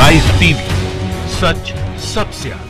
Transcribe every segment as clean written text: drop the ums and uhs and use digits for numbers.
Rise TV, सच सबसे आगे।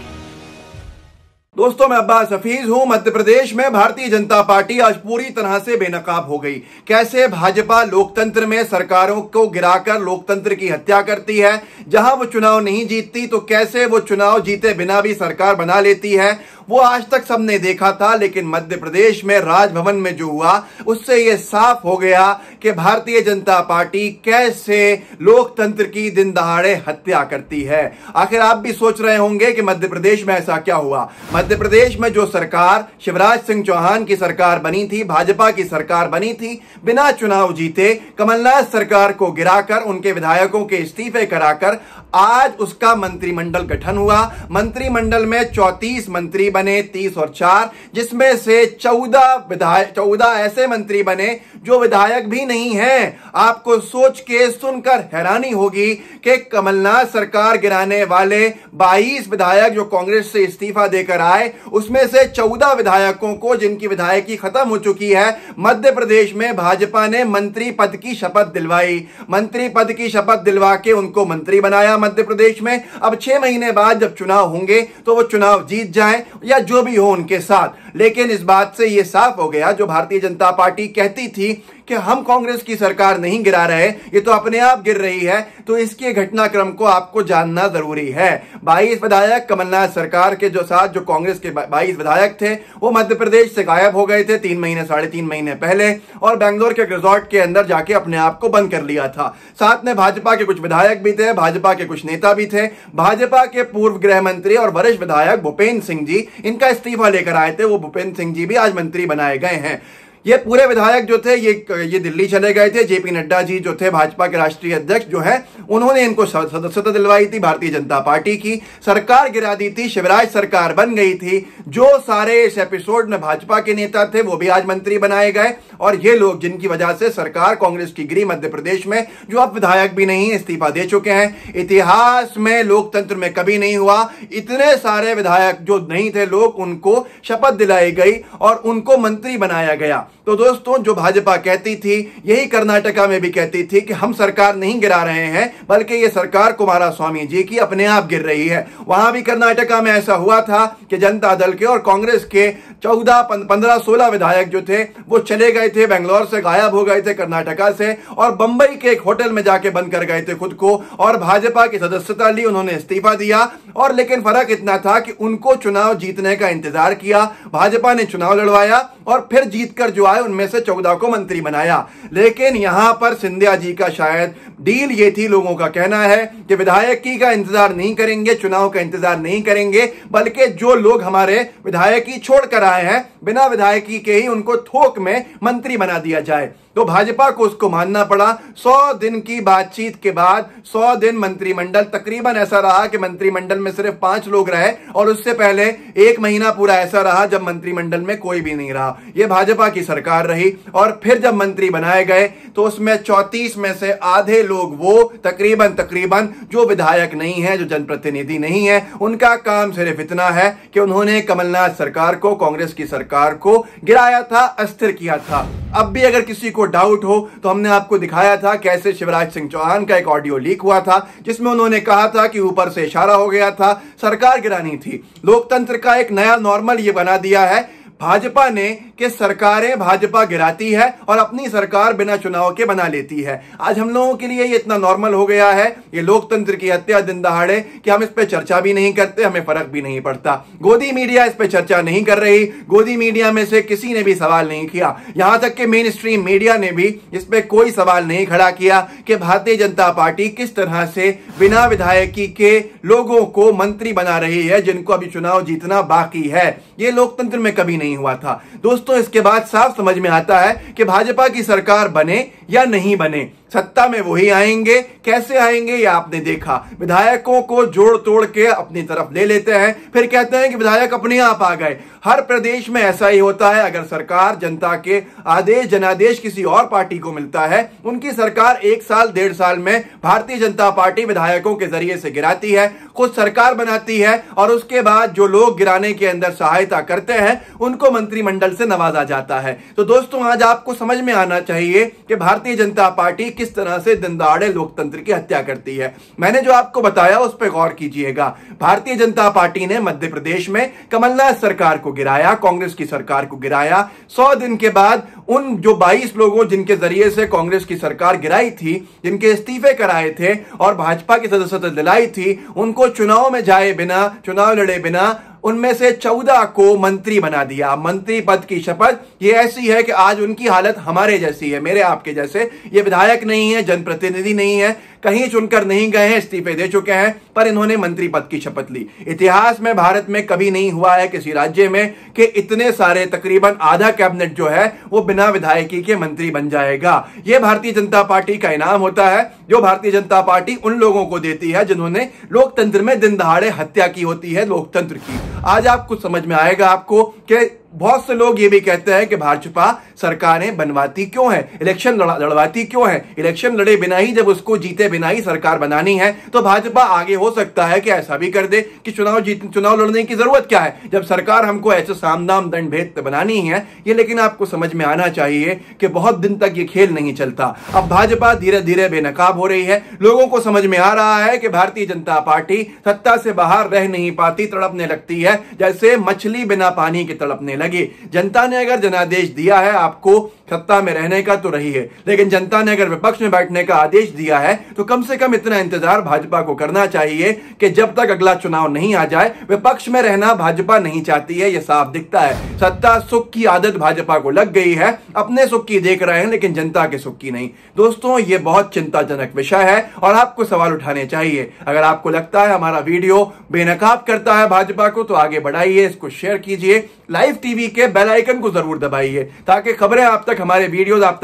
दोस्तों, मैं अब्बास हफीज हूं। मध्य प्रदेश में भारतीय जनता पार्टी आज पूरी तरह से बेनकाब हो गई। कैसे भाजपा लोकतंत्र में सरकारों को गिराकर लोकतंत्र की हत्या करती है। जहां वो चुनाव नहीं जीतती तो कैसे वो चुनाव जीते बिना भी सरकार बना लेती है, वो आज तक सबने देखा था। लेकिन मध्य प्रदेश में राजभवन में जो हुआ उससे यह साफ हो गया कि भारतीय जनता पार्टी कैसे लोकतंत्र की दिन दहाड़े हत्या करती है। आखिर आप भी सोच रहे होंगे कि मध्य प्रदेश में ऐसा क्या हुआ। मध्य प्रदेश में जो सरकार शिवराज सिंह चौहान की सरकार बनी थी, भाजपा की सरकार बनी थी, बिना चुनाव जीते कमलनाथ सरकार को गिराकर उनके विधायकों के इस्तीफे कराकर आज उसका मंत्रिमंडल गठन हुआ। मंत्रिमंडल में 34 मंत्री बने, 30 और 4, जिसमें से 14 ऐसे मंत्री बने जो विधायक भी नहीं हैं। आपको सोच के सुनकर हैरानी होगी कि कमलनाथ सरकार गिराने वाले 22 विधायक जो कांग्रेस से इस्तीफा देकर आए, उसमें से 14 विधायकों को जिनकी विधायकी खत्म हो चुकी है, मध्य प्रदेश में भाजपा ने मंत्री पद की शपथ दिलवाई। मंत्री पद की शपथ दिलवा के उनको मंत्री बनाया मध्य प्रदेश में। अब 6 महीने बाद जब चुनाव होंगे तो वो चुनाव जीत जाए या जो भी हो उनके साथ। लेकिन इस बात से यह साफ हो गया, जो भारतीय जनता पार्टी कहती थी कि हम कांग्रेस की सरकार नहीं गिरा रहे, ये तो अपने आप गिर रही है, तो इसके घटनाक्रम को आपको जानना जरूरी है। 22 विधायक कमलनाथ सरकार के जो साथ जो कांग्रेस के 22 विधायक थे वो मध्य प्रदेश से गायब हो गए थे 3 महीने पहले, और बेंगलोर के रिजॉर्ट के अंदर जाके अपने आप को बंद कर लिया था। साथ में भाजपा के कुछ विधायक भी थे, भाजपा के कुछ नेता भी थे। भाजपा के पूर्व गृह मंत्री और वरिष्ठ विधायक भूपेंद्र सिंह जी इनका इस्तीफा लेकर आए थे, वो भूपेंद्र सिंह जी भी आज मंत्री बनाए गए हैं। ये पूरे विधायक जो थे ये दिल्ली चले गए थे। जेपी नड्डा जी जो थे भाजपा के राष्ट्रीय अध्यक्ष जो है, उन्होंने इनको सदस्यता दिलवाई थी भारतीय जनता पार्टी की। सरकार गिरा दी थी, शिवराज सरकार बन गई थी। जो सारे इस एपिसोड में भाजपा के नेता थे वो भी आज मंत्री बनाए गए, और ये लोग जिनकी वजह से सरकार कांग्रेस की गिरी मध्य प्रदेश में, जो अब विधायक भी नहीं इस्तीफा दे चुके हैं। इतिहास में लोकतंत्र में कभी नहीं हुआ इतने सारे विधायक जो नहीं थे लोग, उनको शपथ दिलाई गई और उनको मंत्री बनाया गया। तो दोस्तों, जो भाजपा कहती थी, यही कर्नाटका में भी कहती थी कि हम सरकार नहीं गिरा रहे हैं, बल्कि ये सरकार कुमारस्वामी जी की अपने आप गिर रही है। वहां भी कर्नाटका में ऐसा हुआ था कि जनता दल के और कांग्रेस के 14, 15, 16 विधायक जो थे वो चले गए थे, बेंगलोर से गायब हो गए थे कर्नाटका से, और बंबई के एक होटल में जाके बंद कर गए थे खुद को, और भाजपा की सदस्यता ली, उन्होंने इस्तीफा दिया। और लेकिन फर्क इतना था कि उनको चुनाव जीतने का इंतजार किया, भाजपा ने चुनाव लड़वाया और फिर जीतकर जो आए उनमें से 14 को मंत्री बनाया। लेकिन यहां पर सिंधिया जी का शायद डील ये थी, लोगों का कहना है कि विधायकी का इंतजार नहीं करेंगे, चुनाव का इंतजार नहीं करेंगे, बल्कि जो लोग हमारे विधायकी छोड़कर आए हैं बिना विधायकी के ही उनको थोक में मंत्री बना दिया जाए। तो भाजपा को उसको मानना पड़ा। 100 दिन की बातचीत के बाद 100 दिन मंत्रिमंडल तकरीबन ऐसा रहा कि मंत्रिमंडल में सिर्फ 5 लोग रहे, और उससे पहले 1 महीना पूरा ऐसा रहा जब मंत्रिमंडल में कोई भी नहीं रहा। यह भाजपा की सरकार रही, और फिर जब मंत्री बनाए गए तो उसमें 34 में से आधे लोग वो तकरीबन जो विधायक नहीं है, जो जनप्रतिनिधि नहीं है, उनका काम सिर्फ इतना है कि उन्होंने कमलनाथ सरकार को, कांग्रेस की सरकार को गिराया था, अस्थिर किया था। अब भी अगर किसी को डाउट हो तो हमने आपको दिखाया था कैसे शिवराज सिंह चौहान का एक ऑडियो लीक हुआ था, जिसमें उन्होंने कहा था कि ऊपर से इशारा हो गया था, सरकार गिरानी थी। लोकतंत्र का एक नया नॉर्मल ये बना दिया है भाजपा ने कि सरकारें भाजपा गिराती है और अपनी सरकार बिना चुनाव के बना लेती है। आज हम लोगों के लिए ये इतना नॉर्मल हो गया है, ये लोकतंत्र की हत्या दिन दहाड़े, कि हम इस पे चर्चा भी नहीं करते, हमें फर्क भी नहीं पड़ता। गोदी मीडिया इस पे चर्चा नहीं कर रही, गोदी मीडिया में से किसी ने भी सवाल नहीं किया, यहां तक कि मेन स्ट्रीम मीडिया ने भी इस पे कोई सवाल नहीं खड़ा किया कि भारतीय जनता पार्टी किस तरह से बिना विधायकी के लोगों को मंत्री बना रही है, जिनको अभी चुनाव जीतना बाकी है। ये लोकतंत्र में कभी नहीं हुआ था। दोस्तों, इसके बाद साफ समझ में आता है कि भाजपा की सरकार बने या नहीं बने, सत्ता में वही आएंगे। कैसे आएंगे ये आपने देखा, विधायकों को जोड़ तोड़ के अपनी तरफ ले लेते हैं, फिर कहते हैं कि विधायक अपने आप आ गए। हर प्रदेश में ऐसा ही होता है। अगर सरकार जनता के आदेश जनादेश किसी और पार्टी को मिलता है, उनकी सरकार 1 साल 1.5 साल में भारतीय जनता पार्टी विधायकों के जरिए से गिराती है, खुद सरकार बनाती है, और उसके बाद जो लोग गिराने के अंदर सहायता करते हैं उनको मंत्रिमंडल से नवाजा जाता है। तो दोस्तों, आज आपको समझ में आना चाहिए कि भारतीय जनता पार्टी किस तरह से दिन दहाड़े लोकतंत्र की हत्या करती है। मैंने जो आपको बताया उस पर गौर कीजिएगा। भारतीय जनता पार्टी ने मध्य प्रदेश में कमलनाथ सरकार को गिराया, कांग्रेस की सरकार को गिराया। 100 दिन के बाद उन जो 22 लोगों जिनके जरिए से कांग्रेस की सरकार गिराई थी, जिनके इस्तीफे कराए थे और भाजपा की सदस्यता दिलाई थी, उनको चुनाव में जाए बिना, चुनाव लड़े बिना उनमें से 14 को मंत्री बना दिया। मंत्री पद की शपथ ये ऐसी है कि आज उनकी हालत हमारे जैसी है, मेरे आपके जैसे। ये विधायक नहीं है, जनप्रतिनिधि नहीं है, कहीं चुनकर नहीं गए हैं, इस्तीफे दे चुके हैं, पर इन्होंने मंत्री पद की शपथ ली। इतिहास में भारत में कभी नहीं हुआ है किसी राज्य में कि इतने सारे, तकरीबन आधा कैबिनेट जो है वो बिना विधायकी के मंत्री बन जाएगा। यह भारतीय जनता पार्टी का इनाम होता है, जो भारतीय जनता पार्टी उन लोगों को देती है जिन्होंने लोकतंत्र में दिन दहाड़े हत्या की होती है, लोकतंत्र की। आज आपको समझ में आएगा आपको कि बहुत से लोग ये भी कहते हैं कि भाजपा सरकारें बनवाती क्यों है, इलेक्शन लड़वाती क्यों है। इलेक्शन लड़े बिना ही, जब उसको जीते बिना ही सरकार बनानी है तो भाजपा आगे हो सकता है कि ऐसा भी कर दे कि चुनाव लड़ने की जरूरत क्या है, जब सरकार हमको ऐसे साम दाम दंड भेद बनानी है ये। लेकिन आपको समझ में आना चाहिए कि बहुत दिन तक ये खेल नहीं चलता। अब भाजपा धीरे धीरे बेनकाब हो रही है। लोगों को समझ में आ रहा है कि भारतीय जनता पार्टी सत्ता से बाहर रह नहीं पाती, तड़पने लगती है जैसे मछली बिना पानी के तड़पने लगी। जनता ने अगर जनादेश दिया है आपको सत्ता में रहने का तो रही है, लेकिन जनता ने अगर विपक्ष में बैठने का आदेश दिया है तो कम से कम इतना इंतजार भाजपा को करना चाहिए कि जब तक अगला चुनाव नहीं आ जाए, विपक्ष में रहना भाजपा नहीं चाहती है, यह साफ दिखता है। सत्ता सुख की आदत भाजपा को लग गई है, अपने सुख की देख रहे हैं लेकिन जनता के सुख की नहीं। दोस्तों यह बहुत चिंताजनक विषय है और आपको सवाल उठाने चाहिए। अगर आपको लगता है हमारा वीडियो बेनकाब करता है भाजपा को तो आगे बढ़ाइए, इसको शेयर कीजिए, लाइव टीवी के बेल आइकन को जरूर दबाइए ताकि खबरें आप तक, हमारे वीडियोस आप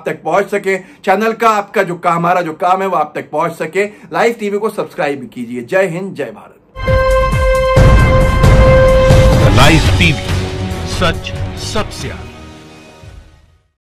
तक पहुंच सके। चैनल का आपका जो काम, हमारा जो काम है वो आप तक पहुंच सके। लाइव टीवी को सब्सक्राइब कीजिए। जय हिंद, जय भारत। लाइव टीवी, सच सबसे आगे।